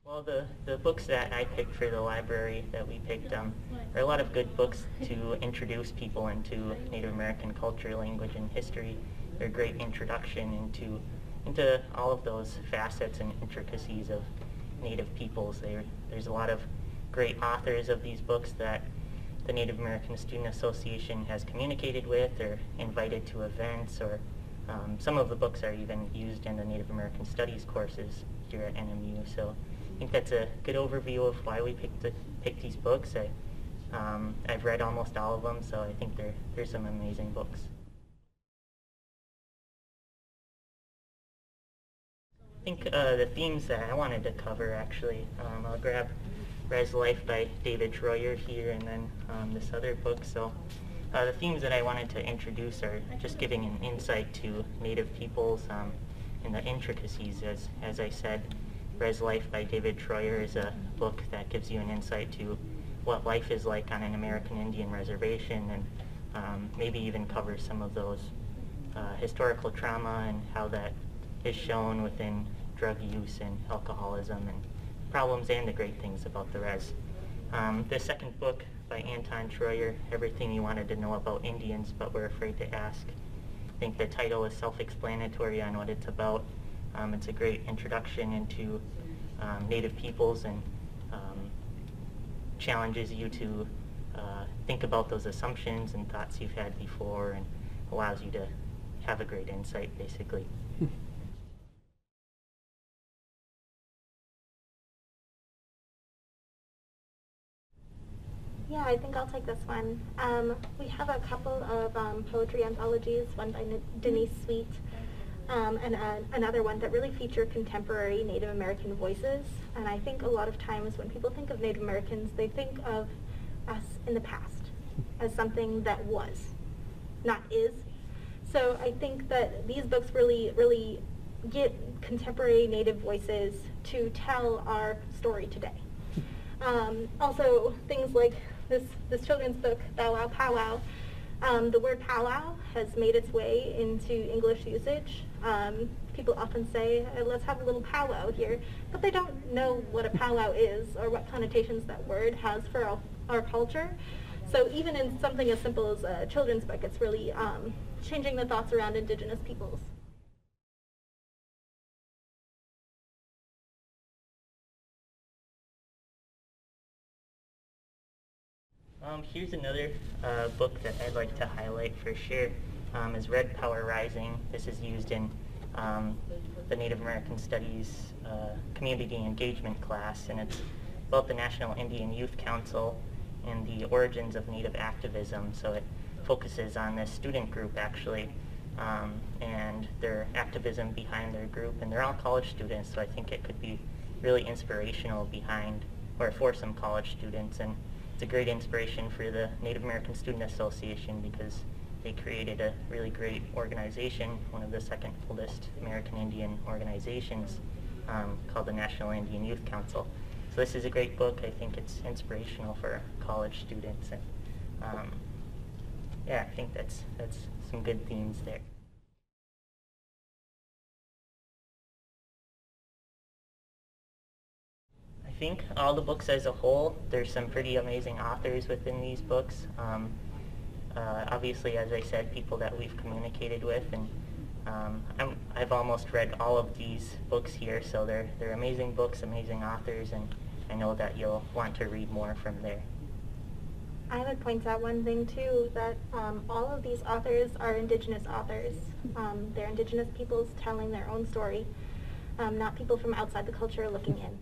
Well, the books that I picked for the library that we picked are a lot of good books to introduce people into Native American culture, language, and history. They're a great introduction into all of those facets and intricacies of Native peoples. There's a lot of great authors of these books that the Native American Student Association has communicated with or invited to events, or some of the books are even used in the Native American Studies courses here at NMU. So I think that's a good overview of why we picked these books. I've read almost all of them, so I think they're some amazing books. I think the themes that I wanted to cover, actually, I'll grab Res Life by David Troyer here, and then this other book. So the themes that I wanted to introduce are just giving an insight to Native peoples and the intricacies. As I said, Res Life by David Troyer is a book that gives you an insight to what life is like on an American Indian reservation, and maybe even covers some of those historical trauma and how that is shown within drug use and alcoholism and problems and the great things about the res. The second book by Anton Troyer, Everything You Wanted to Know About Indians But Were Afraid to Ask. I think the title is self-explanatory on what it's about. It's a great introduction into Native peoples and challenges you to think about those assumptions and thoughts you've had before, and allows you to have a great insight, basically. Yeah, I think I'll take this one. We have a couple of poetry anthologies, one by Denise Sweet, and another one that really feature contemporary Native American voices. And I think a lot of times when people think of Native Americans, they think of us in the past as something that was, not is. So I think that these books really get contemporary Native voices to tell our story today. Also, things like this children's book, Bow Wow Powwow. The word powwow has made its way into English usage. People often say, let's have a little powwow here, but they don't know what a powwow is or what connotations that word has for our culture. So even in something as simple as a children's book, it's really changing the thoughts around Indigenous peoples. Here's another book that I'd like to highlight for sure, is Red Power Rising. This is used in the Native American Studies community engagement class, and it's about the National Indian Youth Council and the origins of Native activism. So it focuses on this student group, actually, and their activism behind their group, and they're all college students, so I think it could be really inspirational behind, or for some college students. And it's a great inspiration for the Native American Student Association, because they created a really great organization, one of the second oldest American Indian organizations, called the National Indian Youth Council. So this is a great book. I think it's inspirational for college students, and yeah, I think that's some good themes there. I think all the books as a whole, there's some pretty amazing authors within these books. Obviously, as I said, people that we've communicated with, and I've almost read all of these books here, so they're amazing books, amazing authors, and I know that you'll want to read more from there. I would point out one thing too, that all of these authors are Indigenous authors. They're Indigenous peoples telling their own story, not people from outside the culture looking in.